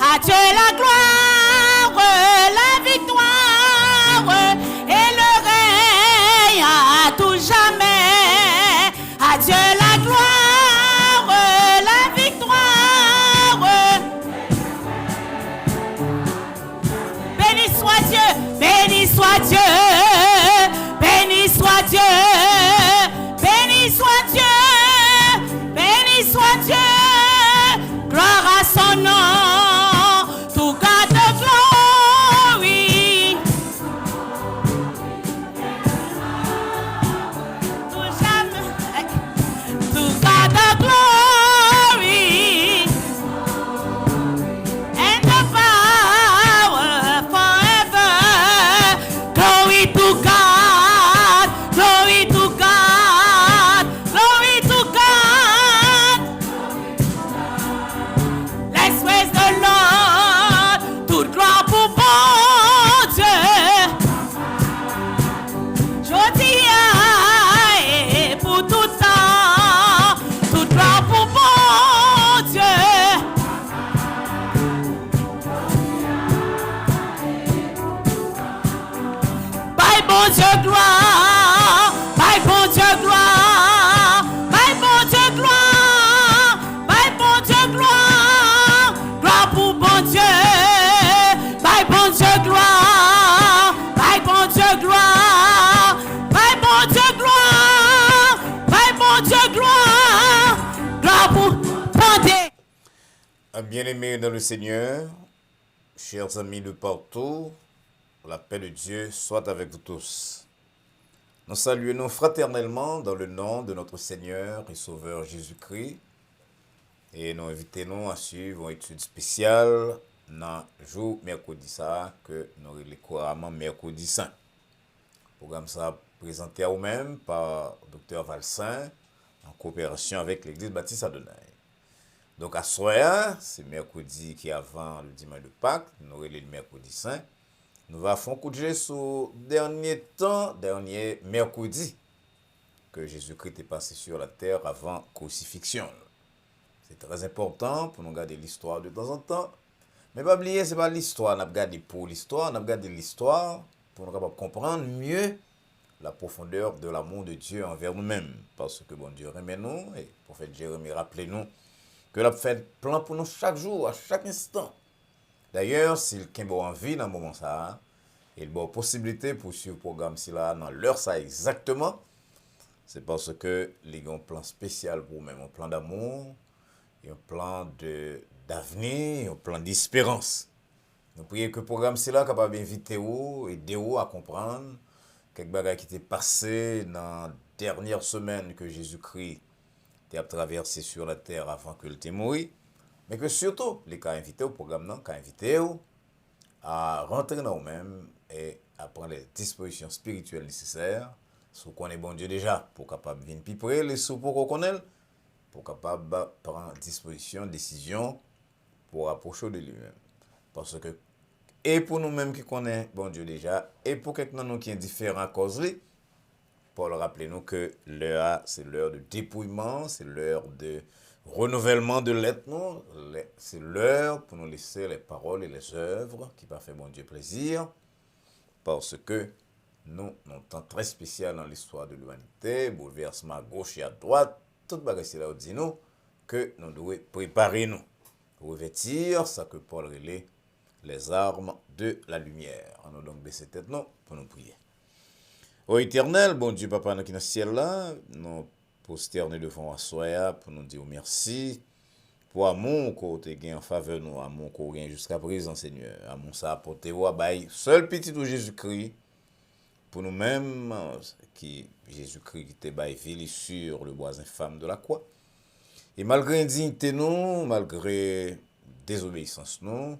À Dieu la gloire, la victoire et le règne à tout jamais. À Dieu la gloire, la victoire. Béni soit Dieu, béni soit Dieu, béni soit Dieu, béni soit Dieu, béni soit Dieu. Gloire à son nom. Bien-aimés dans le Seigneur, chers amis de partout, la paix de Dieu soit avec vous tous. Nous saluons fraternellement dans le nom de notre Seigneur et Sauveur Jésus-Christ et nous invitons à suivre une étude spéciale dans le jour mercredi ça que nous relèvons couramment mercredi saint. Le programme ça présenté à vous-même par Dr Valsin en coopération avec l'Église Baptiste Adonai. Donc à soir, c'est mercredi qui est avant le dimanche de Pâques, nous relèvons le mercredi saint. Nous allons faire un coup de jet sur dernier mercredi que Jésus-Christ est passé sur la terre avant crucifixion. C'est très important pour nous garder l'histoire de temps en temps. Mais pas oublier, ce n'est pas l'histoire, on a regardé pour l'histoire, on a regardé l'histoire pour nous capable comprendre mieux la profondeur de l'amour de Dieu envers nous-mêmes. Parce que bon Dieu remet nous, et le prophète Jérémie rappelez-nous que l'a fait plan pour nous chaque jour, à chaque instant. D'ailleurs, s'il y a envie dans le moment ça, il y a possibilité pour suivre le programme si là dans l'heure ça exactement, c'est parce que il y a un plan spécial pour même, un plan d'amour, un plan d'avenir, un plan d'espérance. Nous prions que le programme si là capable d'inviter vous, aider vous à comprendre quelques bagages qui étaient passés dans la dernière semaine que Jésus-Christ a traversé sur la terre avant que le mort, mais que surtout, les cas invités au programme, cas invités à rentrer dans nous-mêmes et à prendre les dispositions spirituelles nécessaires, sous qu'on est bon Dieu déjà, pour capable venir plus près, les sous pour qu'on connaisse, pour capable prendre disposition, décision, pour approcher de lui-même. Parce que, et pour nous-mêmes qui connaissons bon Dieu déjà, et pour quelqu'un nous qui est différent à cause de Paul rappelez-nous que l'heure, c'est l'heure de dépouillement, c'est l'heure de renouvellement de l'être, c'est l'heure pour nous laisser les paroles et les œuvres qui va faire bon Dieu plaisir, parce que nous avons un temps très spécial dans l'histoire de l'humanité, bouleversement à gauche et à droite, tout bagage c'est là où dit nous que nous devons préparer nous, revêtir ça que Paul relève, les armes de la lumière. On a donc baissé tête nous pour nous prier. Ô éternel, bon Dieu, papa, nous qui dans le ciel là, nous posternons devant soi pour nous dire merci pour l'amour que tu as gagné en faveur de nous, amour qu'on a gagné jusqu'à présent, Seigneur. Amour ça a apporté au bail, seul petit de Jésus-Christ, pour nous-mêmes, qui Jésus-Christ qui te bail vili sur le bois infâme de la croix. Et malgré indignité nous, malgré désobéissance nous,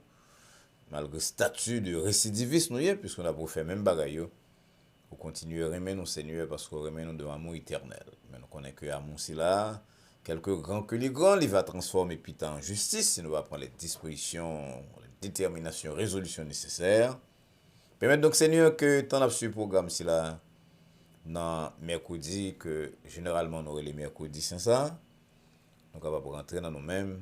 malgré statut de récidiviste nous, puisqu'on a pour faire même bagaille, pour continuer à aimer nous, Seigneur, parce qu'on remet nous de l'amour éternel. Mais nous connaissons que l'amour, c'est là, quelque grand que les grands, il va transformer Pita en justice, et nous va prendre les dispositions, les déterminations, résolutions nécessaires. Permettre donc, Seigneur, que tant as su programme, c'est là, dans mercredi, que généralement, nous aurons les mercredis, c'est ça. Nous sommes capables de rentrer dans nous-mêmes,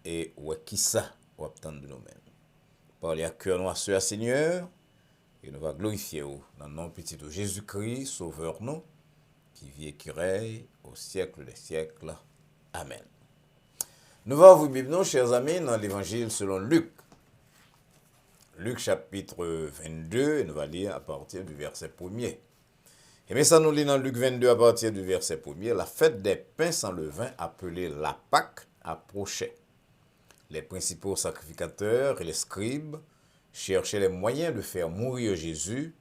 et ouais, qui ça, pour attendre de nous-mêmes. Parlez à cœur nous à ce Seigneur, et nous va glorifier dans le nom petit de Jésus-Christ, Sauveur nous, qui vit et qui règne au siècle des siècles. Amen. Nous allons vous Bible, chers amis, dans l'évangile selon Luc. Luc chapitre 22, et nous allons lire à partir du verset 1er. Et bien ça nous lit dans Luc 22 à partir du verset 1er, la fête des pains sans levain appelée la Pâque approchait. Les principaux sacrificateurs et les scribes cherchaient les moyens de faire mourir Jésus,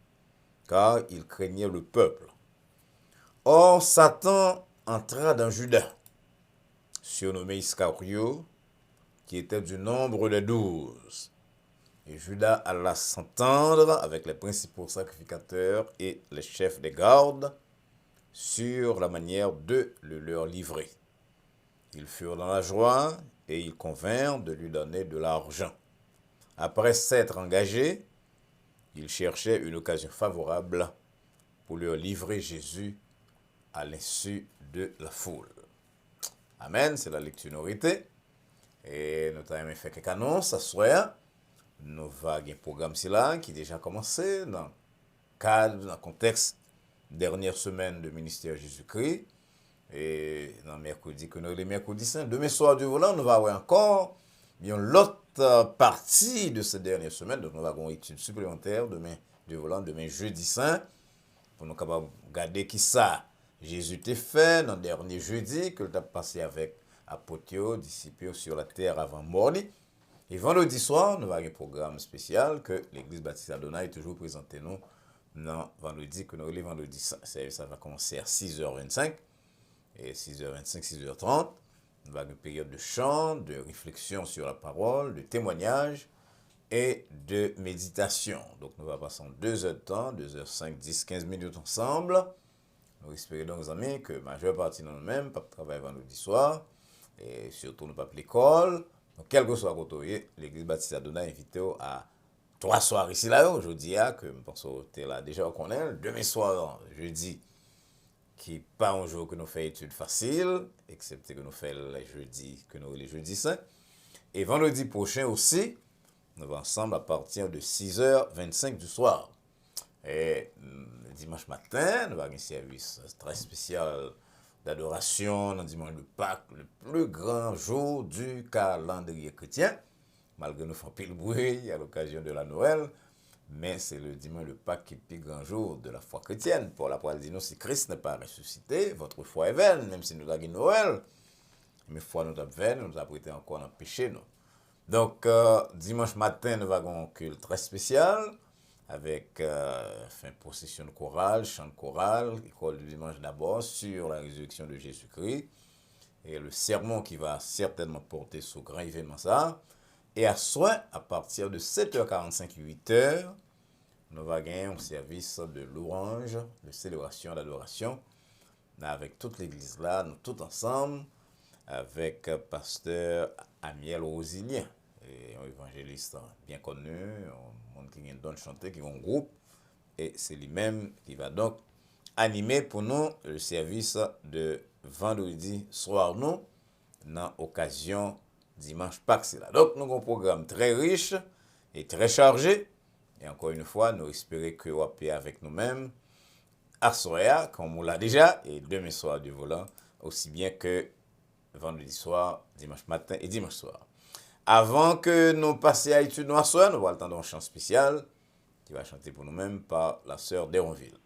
car ils craignaient le peuple. Or, Satan entra dans Judas, surnommé Iscario, qui était du nombre des 12. Et Judas alla s'entendre avec les principaux sacrificateurs et les chefs des gardes sur la manière de le leur livrer. Ils furent dans la joie et ils convinrent de lui donner de l'argent. Après s'être engagés, ils cherchaient une occasion favorable pour leur livrer Jésus à l'insu de la foule. Amen, c'est la lecture norité. Et nous avons fait quelques annonces à soir. Nous avons un programme qui a déjà commencé dans le cadre, dans le contexte dernière semaine de ministère Jésus-Christ. Et dans mercredi, que nous le mercredi saint, demain soir du volant, nous allons avoir encore l'autre partie de cette dernière semaine. Donc nous avons une étude supplémentaire demain du volant, demain jeudi saint, pour nous capables de regarder qui ça Jésus t'a fait dans le dernier jeudi, que tu as passé avec apôtres, disciples sur la terre avant mort. Et vendredi soir, nous avons un programme spécial que l'Église baptiste Adonai est toujours présenté nous dans vendredi, que nous allons vendredi saint. Ça va commencer à 6h25. Et 6h25, 6h30, nous avons une période de chant, de réflexion sur la parole, de témoignage et de méditation. Donc nous allons passer 2 heures de temps, 2h5, 10, 15 minutes ensemble. Nous espérons donc, amis, que la majeure partie de nous-mêmes, pas travailler vendredi soir, et surtout nous pas l'école. Donc, quel que soit le côté, l'Église baptiste Adonai invite à 3 soirs ici là, aujourd'hui, que je pense que tu es là déjà au connaît, demain soir, jeudi, qui n'est pas un jour que nous faisons études faciles, excepté que nous faisons les jeudis saints. Et vendredi prochain aussi, nous allons ensemble à partir de 6h25 du soir. Et dimanche matin, nous avons un service très spécial d'adoration dans le dimanche de Pâques, le plus grand jour du calendrier chrétien, malgré nous faisons pile bruit à l'occasion de la Noël. Mais c'est le dimanche de Pâques qui est le plus grand jour de la foi chrétienne. Pour la parole dit nous, si Christ n'est pas ressuscité, votre foi est vaine, même si nous avons Noël. Mais foi nous avons vaine, nous avons prêté encore dans le péché. Nous. Donc, dimanche matin, nous avons un culte très spécial, avec procession de chorale, chant de chorale, école du dimanche d'abord, sur la résurrection de Jésus-Christ. Et le sermon qui va certainement porter ce grand événement ça. Et à soir, à partir de 7h45, 8h, nous allons gagner un service de louange, de célébration, d'adoration, avec toute l'église là, nous tous ensemble, avec pasteur Amiel Rosilien, un évangéliste bien connu, un monde qui vient de chanter, qui a un groupe, et c'est lui-même qui va donc animer pour nous le service de vendredi soir, nous, dans l'occasion dimanche Pâques, c'est là. Donc, nous avons un programme très riche et très chargé. Et encore une fois, nous espérons que vous êtes avec nous-mêmes à soir, comme on l'a déjà, et demain soir du volant, aussi bien que vendredi soir, dimanche matin et dimanche soir. Avant que nous passions à l'étude à soir, nous allons attendre un chant spécial qui va chanter pour nous-mêmes par la sœur d'Héronville.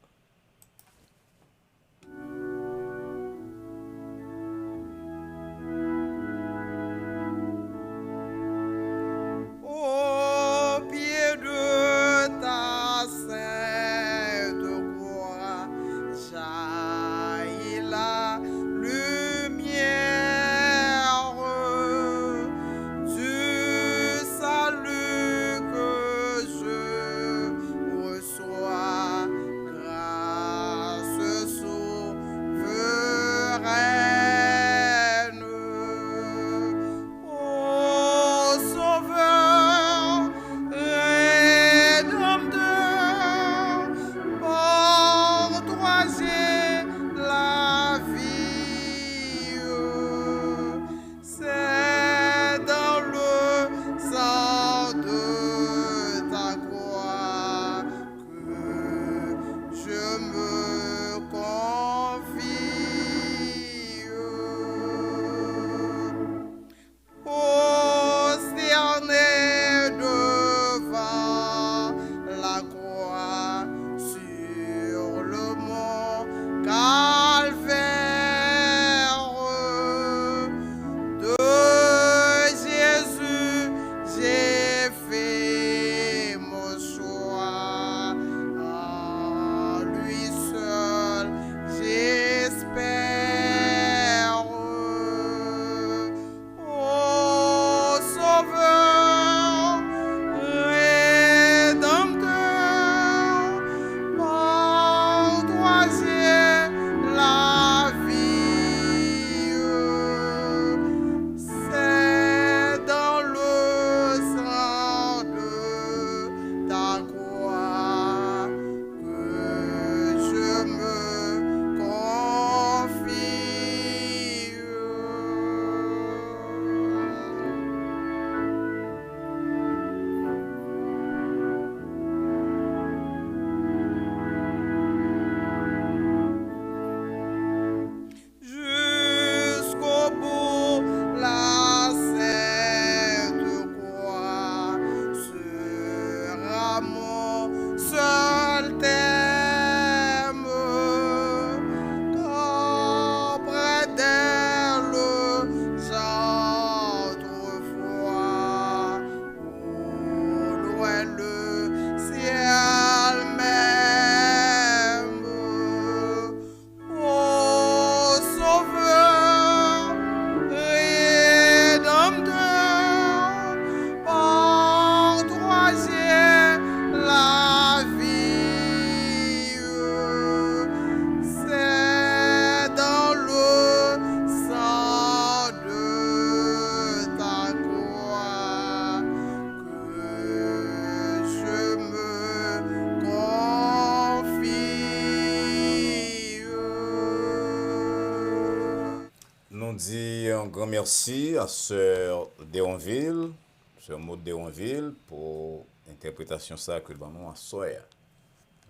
dit un grand merci à Sœur Déonville, Sœur Maud Déonville, pour l'interprétation ça que le ballon a soya.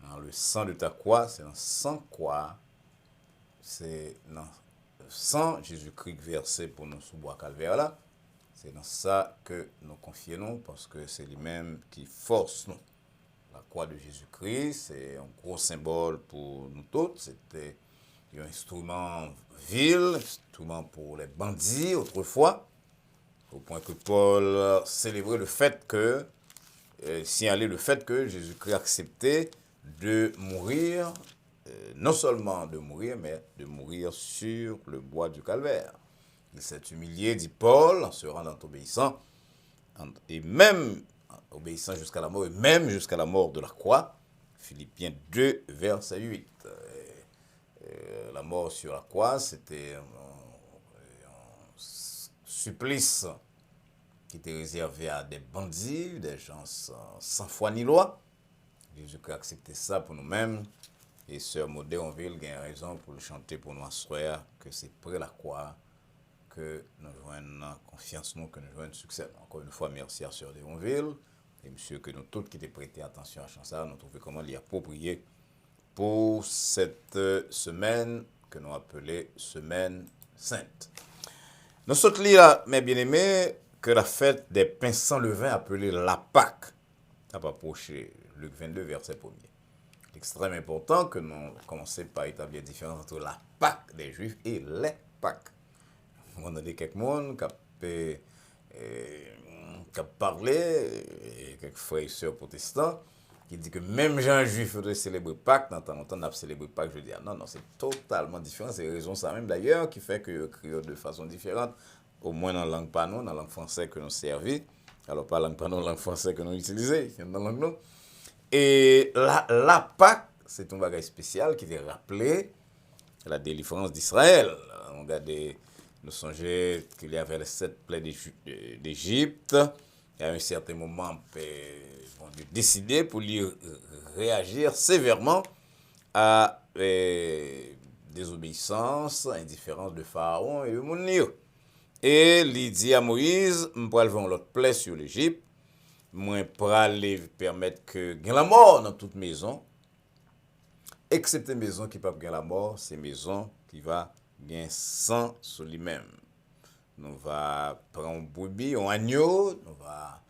Dans le sang de ta croix, c'est dans le sang quoi? C'est dans le sang Jésus-Christ versé pour nous sous bois calvaire là. C'est dans ça que nous confions parce que c'est lui-même qui force nous. La croix de Jésus-Christ, c'est un gros symbole pour nous tous. C'était un instrument vil, instrument pour les bandits autrefois, au point que Paul célébrait le fait que, signalait le fait que Jésus-Christ acceptait de mourir, non seulement de mourir, mais de mourir sur le bois du calvaire. Il s'est humilié, dit Paul, en se rendant obéissant, et même obéissant jusqu'à la mort, et même jusqu'à la mort de la croix. Philippiens 2, verset 8. La mort sur la croix, c'était un supplice qui était réservé à des bandits, des gens sans foi ni loi. Jésus-Christ a accepté ça pour nous-mêmes. Et Sœur Maud Déonville a raison pour le chanter pour nous assurer que c'est près la croix que nous joignons confiance, nous, que nous joignons succès. Encore une fois, merci à Sœur Déonville et monsieur que nous tous qui étaient prêtés attention à chanter, nous trouvons comment l'y approprier pour cette semaine que nous appelons Semaine Sainte. Nous sommes là, mes bien-aimés, que la fête des pains sans levain appelée la Pâque. Ça va approcher Luc 22, verset 1er. C'est extrêmement important que nous commencions par établir la différence entre la Pâque des Juifs et les Pâques. On a des quelques monde qui a parlé, quelques frères et sœurs protestants, qui dit que même Jean juif faudrait célébrer Pâques, dans temps on a célébré Pâques, je dis non, c'est totalement différent, c'est raison ça même d'ailleurs qui fait que créent de façon différente, au moins dans la langue panon, dans la langue française que nous servons, alors pas la langue panon, la langue française que nous utilisons, dans la langue nous. Et la Pâques, c'est un bagage spécial qui vient rappeler la délivrance d'Israël. On regarde, nous songeons qu'il y avait les 7 plaies d'Égypte. Et à un certain moment, bon Dieu décidé pour lui réagir sévèrement à désobéissance, indifférence de Pharaon et de Mounio. Et il dit à Moïse, je vais lever l'autre plaie sur l'Égypte, je vais permettre que gagne la mort dans toute maison, excepté maison qui ne peut pas gagner la mort, c'est maison qui va gagner sang sur lui-même. Nous va prendre un brebis, un agneau, nous va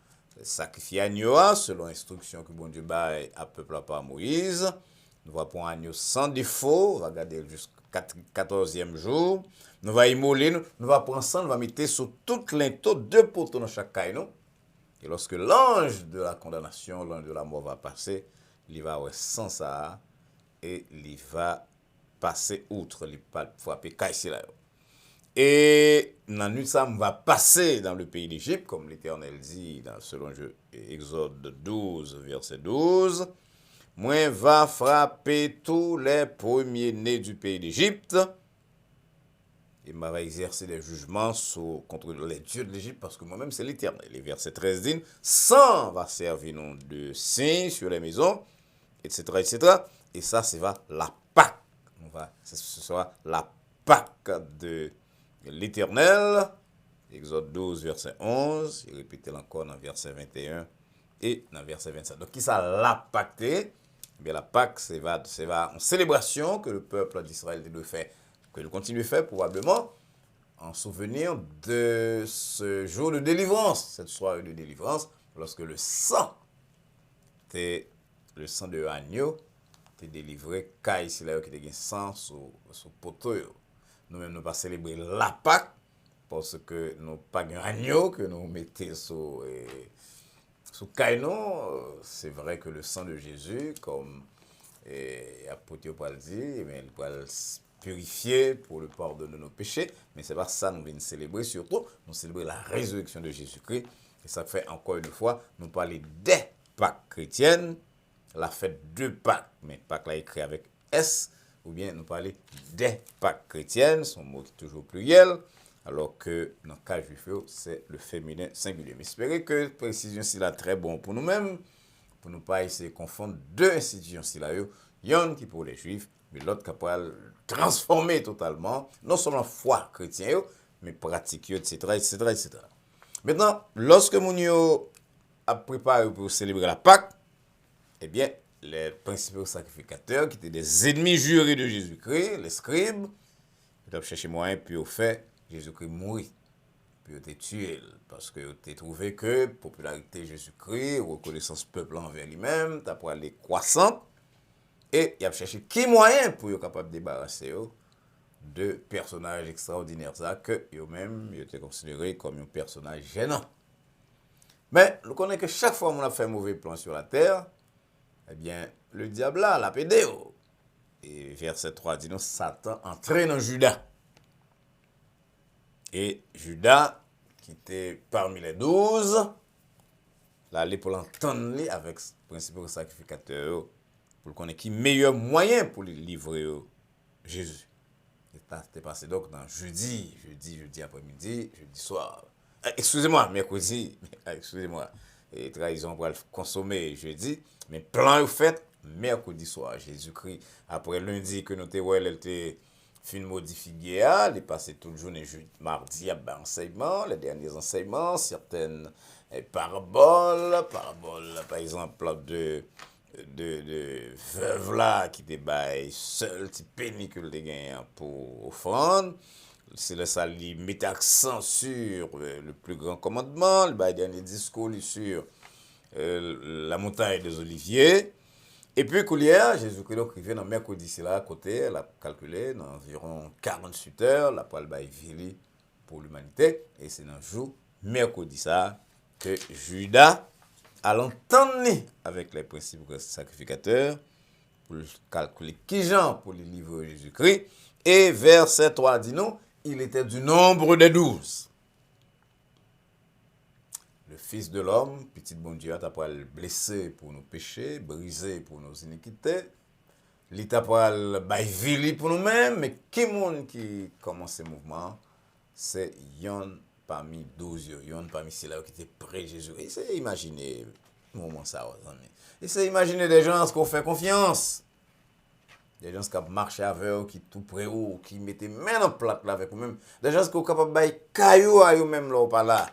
sacrifier agneau selon l'instruction que bon Dieu baille à peuple par Moïse. Nous va prendre un agneau sans défaut, on va garder jusqu'au 14e jour. Nous va immoler, nous va prendre ça, nous va mettre sur tout linteau 2 poteaux dans chaque caille. Et lorsque l'ange de la condamnation, l'ange de la mort va passer, il va avoir sans ça et il va passer outre, il va frapper caille là. Et dans la nuit, ça va passer dans le pays d'Égypte, comme l'Éternel dit selon Exode 12, verset 12. Moi, va frapper tous les premiers-nés du pays d'Égypte. Et va exercer des jugements contre les dieux de l'Égypte, parce que moi-même, c'est l'Éternel. Les versets 13 disent, sang va servir nom de signe sur les maisons, etc., etc. Et ça, c'est la Pâque. Ce sera la Pâque de l'Éternel, Exode 12, verset 11, il répète encore dans verset 21 et dans verset 27. Donc, qui ça la Pâque? Bien, la Pâque, c'est une célébration que le peuple d'Israël doit faire, que nous continuons de faire probablement en souvenir de ce jour de délivrance, cette soirée de délivrance, lorsque le sang de l'agneau était délivré, car ici là, qui était sang sur poteau. Nous-mêmes, nous pas célébrer la Pâque parce que nous pas un agneau que nous mettons sous caïnon. C'est vrai que le sang de Jésus, comme l'apôtre Paul dit, il va purifier pour le pardon de nos péchés. Mais c'est pas ça que nous venons célébrer. Surtout, nous célébrons la résurrection de Jésus-Christ. Et ça fait encore une fois, nous parler des Pâques chrétiennes, la fête de Pâques. Mais Pâques là écrit avec S. Ou bien nous parler des Pâques chrétiennes, son mot qui est toujours pluriel, alors que dans le cas juif, c'est le féminin singulier. Mais j'espère que précision c'est là très bon pour nous-mêmes, pour ne pas essayer de confondre deux institutions si là, une qui pour les juifs, mais l'autre qui peut transformer totalement, non seulement foi chrétienne, mais pratique, etc., etc., etc. Maintenant, lorsque moun yo a préparé pour célébrer la Pâque, eh bien, les principaux sacrificateurs, qui étaient des ennemis jurés de Jésus-Christ, les scribes, ils ont cherché moyen, puis au fait, Jésus-Christ mourit, puis ils ont tué, parce qu'ils ont trouvé que popularité de Jésus-Christ, reconnaissance peuple envers lui-même, t'as pour aller croissante, et ils ont cherché qui moyen pour être capable de débarrasser de personnages extraordinaires, ça, que eux-mêmes, ils étaient considérés comme un personnage gênant. Mais nous connaissons que chaque fois qu'on a fait un mauvais plan sur la terre, eh bien, le diable là, l'a pédé. Et verset 3 dit nous, Satan entraîne en Judas. Et Judas, qui était parmi les 12, là, allait pour l'entendre avec le principal sacrificateur, pour connaître qui meilleur moyen pour livrer Jésus. C'était passé donc dans jeudi après-midi, jeudi soir. Excusez-moi, mercredi, excusez-moi. Et trahison pour le consommer jeudi, mais plan au fait mercredi soir. Jésus-Christ, après lundi que nous t'avons, elle était fin modifiée, elle est passée toute journée jeudi, mardi à enseignement, les derniers enseignements, certaines paraboles, par exemple de veuve là qui te baille seul petit pénicule de gain pour offrande. C'est le ça lui met accent sur le plus grand commandement, le dernier discours sur la montagne des Oliviers. Et puis hier, Jésus-Christ écrivait dans mercredi c'est là à côté, elle a calculé dans environ 48 heures la poêle baille vili pour l'humanité, et c'est dans le jour mercredi ça que Judas à l'entendre avec les principaux sacrificateurs pour calculer qui Jean pour les livrer Jésus-Christ. Et verset 3 dit nous, il était du nombre des 12. Le Fils de l'homme, petit bon Dieu, a pas blessé pour nos péchés, brisé pour nos iniquités. Il t'a pas baillé pour nous-mêmes, mais qui monde qui commence ce mouvement, c'est yon parmi 12 yeux, yon parmi ceux-là qui étaient près de Jésus. Et c'est imaginer, moment ça, et c'est imaginer des gens qui ont fait confiance. Des gens qui ont marché avec eux, qui tout près ou qui mettaient main en plate là avec eux-mêmes. Des gens qui sont capables de bailler caillou à eux-mêmes là ou pas là.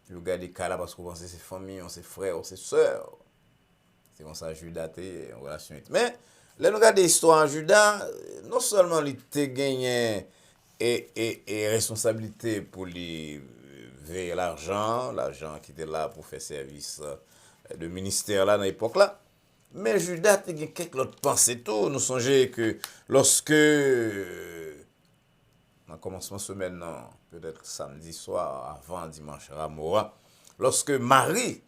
Vous regardez cas là parce que vous pensez c'est famille, c'est frère, c'est soeur. C'est comme ça Judas était en relation. Mais là nous regardons l'histoire en Judas, non seulement il était gagné et responsabilité pour lui veiller l'argent qui était là pour faire service de ministère là dans l'époque là, mais Judas a quelques autres pensées tout. Nous songeons que lorsque dans le commencement de semaine, peut-être samedi soir avant dimanche Ramoa, lorsque Marie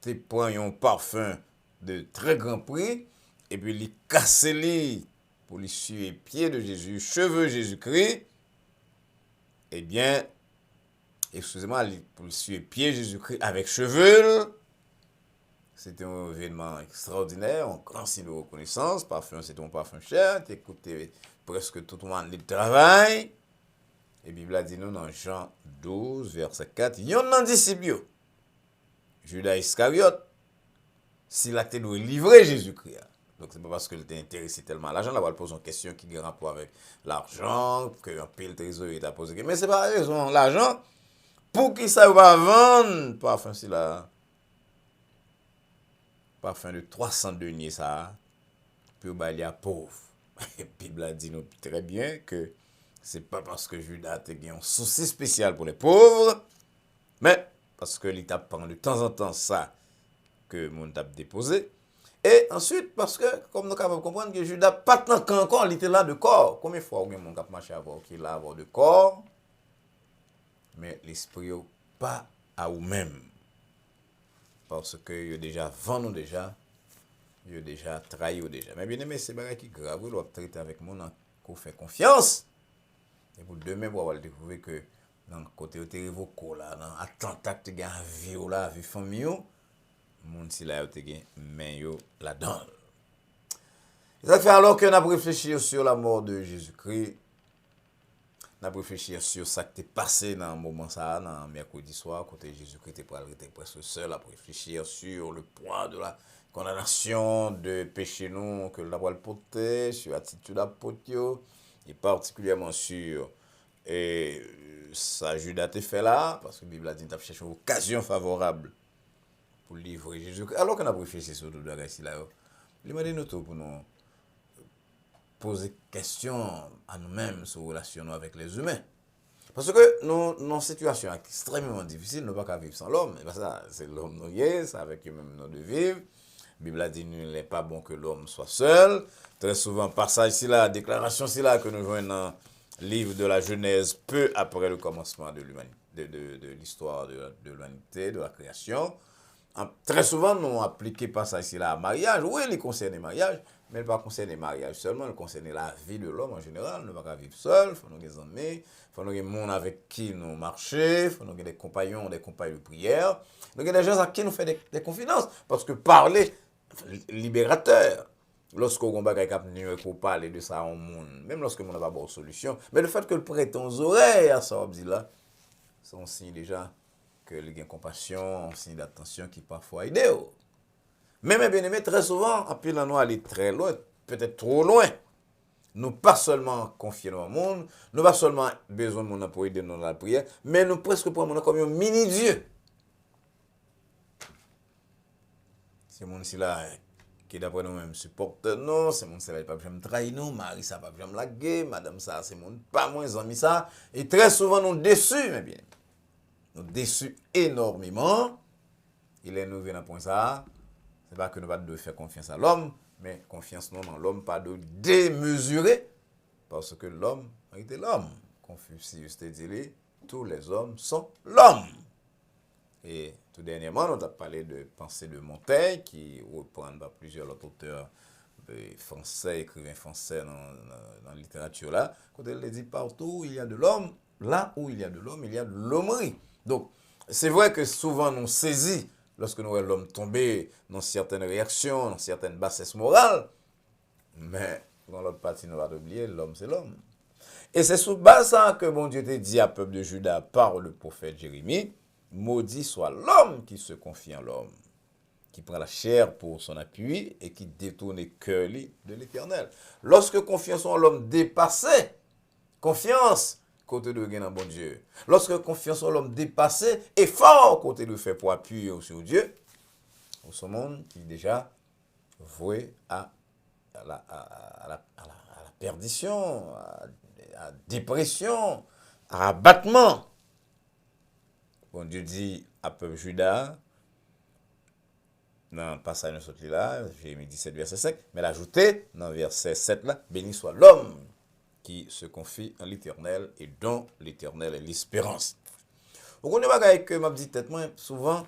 te prend un parfum de très grand prix et puis il casse les pour lui suivre les pieds de Jésus, cheveux Jésus-Christ, eh bien, excusez-moi, pour suivre les pieds de Jésus-Christ avec cheveux, c'était un événement extraordinaire, un grand signe de reconnaissance. Parfum, c'était un parfum cher, tu écoutais presque tout le monde le travail. Et la Bible a dit nous dans Jean 12, verset 4, il y a un disciple, Judas Iscariote, s'il a été livré Jésus-Christ. Donc, c'est pas parce qu'il était intéressé tellement à l'argent, là, on va poser une question qui a rapport avec l'argent, qu'un pile trésorier t'a posé. Mais c'est pas raison, l'argent, pour qui ça va vendre, parfum, c'est là, parfum de 300 deniers, ça, puis il y a pauvre. Et la Bible a dit nous très bien que c'est pas parce que Judas a un souci spécial pour les pauvres, mais parce que l'État prend de temps en temps ça que mon t'a déposé. Et ensuite, parce que, comme nous sommes capables de comprendre que Judas, pas tant qu'encore, il était là de corps. Combien de fois, ou bien mon cap marché avoir qu'il a avoir de corps, mais l'esprit pas à vous-même. Parce que il a déjà vendu déjà, il a déjà trahi déjà. Mais bien aimé, c'est bagage qui grave, vous doit traiter avec mon qu'on fait confiance. Et pour demain, vous allez découvrir que dans le côté où tu es révoqué là, dans l'attentat que tu as vie là, vie famille, moun si là te gen men yo là-dedans. Ça fait alors que nous avons réfléchi sur la mort de Jésus-Christ, nous avons réfléchi sur ça qui est passé dans le moment ça, dans mercredi soir, quand Jésus-Christ était presque seul à réfléchir sur le poids de la condamnation de péché nous que nous avons porté, sur l'attitude d'apôtre, et particulièrement sur Et ça, Judas te fait là, parce que la Bible a dit qu'il a cherché une occasion favorable pour livrer Jésus. Alors qu'on a réfléchi sur tout le ici là, il m'a dit nous tout pour nous poser question à nous-mêmes sur la relation avec les humains. Parce que nous, dans une situation extrêmement difficile, nous ne pouvons pas vivre sans l'homme. Et ça, c'est l'homme nous c'est avec eux-mêmes nous de vivre. La Bible a dit qu'il n'est pas bon que l'homme soit seul. Très souvent, passage ici là, déclaration ici là que nous voyons dans le livre de la Genèse, peu après le commencement de l'humanité, de l'histoire de l'humanité, de la création. Très souvent, nous appliquons passage ici là à mariage. Oui, il concerne le mariage, mais il ne pas concerne le mariage seulement, il concerne la vie de l'homme en général. Nous ne pouvons pas vivre seul, il faut nous des amis, il faut nous des gens avec qui nous marcher, il faut nous des compagnons de prière. Donc, il y a des gens à qui nous faisons des confidences, parce que parler libérateur. Lorsque on va parler de ça au monde, même lorsque on n'a pas de solution, mais le fait que le prête aux oreilles à ça, là, c'est un signe déjà que il y a une compassion, un signe d'attention qui parfois aide. Mais mes bien-aimés, très souvent, après la nous aller très loin, peut-être trop loin. Nous pas seulement confier dans le monde, nous pas seulement besoin de monde pour aider dans la prière, mais nous presque pour monde comme un mini-Dieu. C'est mon si là qui d'après nous-mêmes supporte nous, c'est mon là pas jamais trahir nous, mari ça pas jamais laguer, madame ça c'est mon pas moins ami ça et très souvent nous déçus mais bien. Nous déçus énormément. Il est nous vient à point ça, c'est pas que nous pas de faire confiance à l'homme, mais confiance non dans l'homme pas de démesurer parce que l'homme était l'homme. Confucius te dit tous les hommes sont l'homme. Et tout dernièrement, on a parlé de Pensée de Montaigne, qui reprend plusieurs autres auteurs français, écrivains français dans la littérature là. Quand elle dit partout où il y a de l'homme, là où il y a de l'homme, il y a de l'hommerie. Donc, c'est vrai que souvent nous saisit lorsque nous voyons l'homme tomber dans certaines réactions, dans certaines bassesses morales. Mais dans l'autre partie, nous va oublier, l'homme c'est l'homme. Et c'est sous base ça que bon Dieu t'a dit à peuple de Juda par le prophète Jérémie. Maudit soit l'homme qui se confie en l'homme, qui prend la chair pour son appui et qui détourne le cœur de l'Éternel. Lorsque confiance en l'homme dépassée, confiance côté de gain en bon Dieu. Lorsque confiance en l'homme dépassée, effort côté de fait pour appuyer sur Dieu, au ce monde qui est déjà voué à la perdition, à la dépression, à abattement. Bon Dieu dit à peuple Juda, dans le passage de là, Jérémie 17, verset 5, mais l'ajouter dans verset 7 là, béni soit l'homme qui se confie en l'Éternel et dont l'Éternel est l'espérance. Vous connaissez pas que m'a dit tête moi souvent,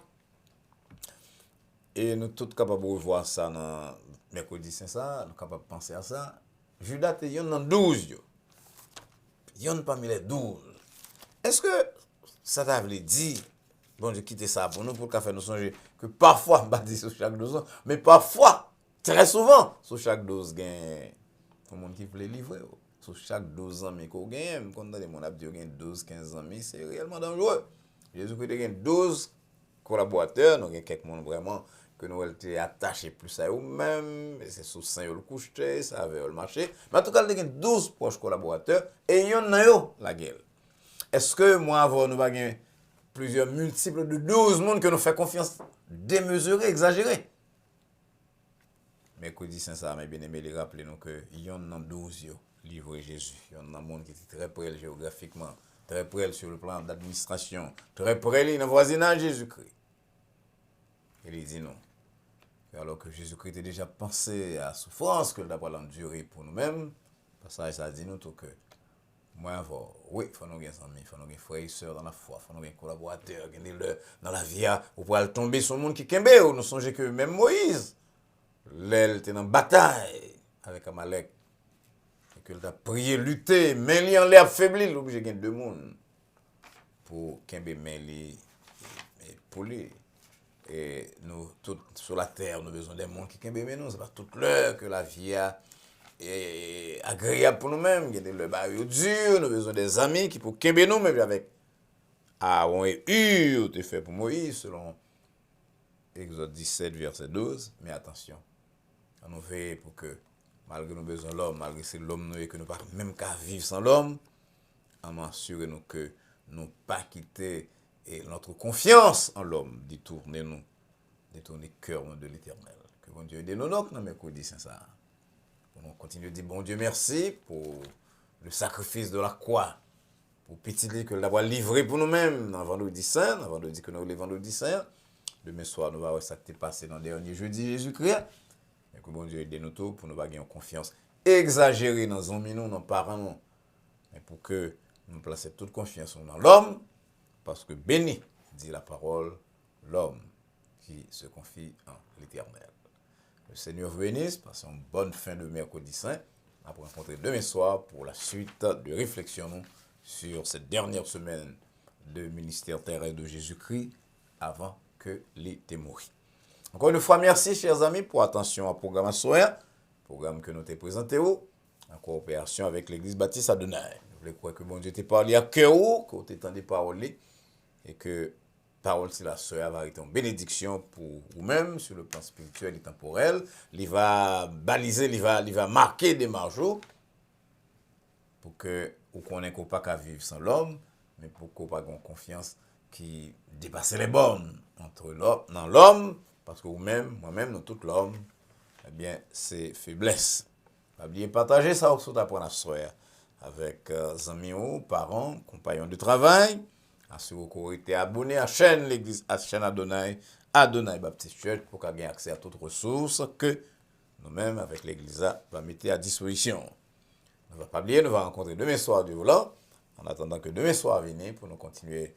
et nous tous capables de voir ça dans mercredi saint ça, nous capables de penser à ça. Judas te yon dans 12 yo. Yon parmi les 12. Est-ce que ça t'a dit, bon, je quitte ça pour nous, pour faire nous songer, que parfois, on va dire sur chaque 12 ans, mais parfois, très souvent, sur chaque 12 il y a un monde qui veut livrer. Sur chaque 12 ans, mais qu'on gagne, quand on a des gens qui ont 12, 15 ans, c'est réellement dangereux. Jésus-Christ a 12 collaborateurs, nous avons quelques monde vraiment que nous avons été attachés plus à eux-mêmes, c'est sous saint le couché, ça avait le marché. Mais en tout cas, nous avons 12 proches collaborateurs et il y en a la gueule. Est-ce que moi, avant, nous avons plusieurs multiples de 12 monde que nous fait confiance démesurée, exagérée? Mercredi saint ça, mais bien aimé, les rappeler nous que il y en a 12 livré Jésus. Il y en a un monde qui est très près géographiquement, très près sur le plan d'administration, très près dans le voisinage de Jésus-Christ. Il dit non. Alors que Jésus-Christ était déjà pensé à la souffrance que d'abord l'endurer pour nous-mêmes, parce que ça dit nous tout que moi, oui, il faut nous avoir des amis, il faut nous avoir des frères et sœurs dans la foi, il faut nous avoir des collaborateurs, dans la vie, ou pour tomber sur le monde qui kembe, ou nous songez que même Moïse, l'elle était en bataille avec Amalek, et qu'il a prié, lutter, mais il en l'air affaibli, l'objet de deux mondes, pour kembe Meli et pour lui. Et nous, tous sur la terre, nous avons besoin des mondes qui kembe nous, c'est pas toute l'heure que la vie est agréable pour nous-mêmes. Il y a le baril dur, nous avons besoin des amis qui pour kembe nous, mais avec Aaron et Hur, tu fait pour Moïse, selon Exode 17, verset 12. Mais attention, on nous fait pour que, malgré nous besoin de l'homme, malgré c'est l'homme nous et que nous pas même qu'à vivre sans l'homme, en m'assurer que nous pas quitter et notre confiance en l'homme, détourner cœur de l'éternel. Que bon Dieu aide nous dans mercredi saint ça. On continue de dire bon Dieu merci pour le sacrifice de la croix, pour petit lit que l'avoir livré pour nous-mêmes dans vendredi saint, dans vendredi que nous le vendredi saint. Demain soir, nous allons voir ça qui est passé dans le dernier jeudi Jésus-Christ. Et que bon Dieu aide nous tous pour nous avoir confiance exagérée dans nos amis, dans nos parents, mais pour que nous placions toute confiance dans l'homme, parce que béni, dit la parole, l'homme qui se confie en l'Éternel. Le Seigneur vous bénisse, passez une bonne fin de mercredi saint. On va vous rencontrer demain soir pour la suite de réflexion sur cette dernière semaine de ministère terrestre de Jésus-Christ avant que l'été mourit. Encore une fois, merci chers amis pour attention au programme soir, programme que nous t'ai présenté en coopération avec l'église baptiste Adonai. Nous voulons croire que bon Dieu t'a parlé à cœur, que tu t'entends des paroles et que parole si la soeur va être une bénédiction pour vous-même sur le plan spirituel et temporel. Il va baliser, il va marquer des margeaux pour que vous connaissez qu'on pas qu'à vivre sans l'homme, mais pour qu'on pas une confiance qui dépasse les bornes entre l'homme, parce que vous-même, moi-même, dans tout l'homme, eh bien, c'est faiblesse. Pas oublier partager ça aussi après la soirée avec amis ou parents, compagnons de travail. Assurez que vous êtes abonné à la chaîne l'église, à la chaîne Adonai Baptist Church pour qu'il ait accès à toutes les ressources que nous-mêmes, avec l'église, va mettre à disposition. Ne va pas oublier, nous allons rencontrer demain soir du volant, en attendant que demain soir vienne pour nous continuer.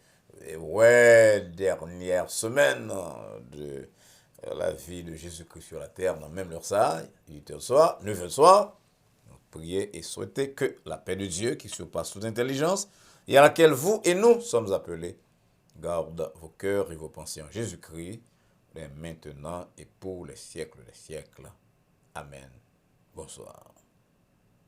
Dernière semaine de la vie de Jésus-Christ sur la terre, dans même l'heure ça, 8h soir, 9h soir, prier et souhaiter que la paix de Dieu, qui surpasse toute intelligence, et à laquelle vous et nous sommes appelés, garde vos cœurs et vos pensées en Jésus-Christ, dès maintenant et pour les siècles des siècles. Amen. Bonsoir.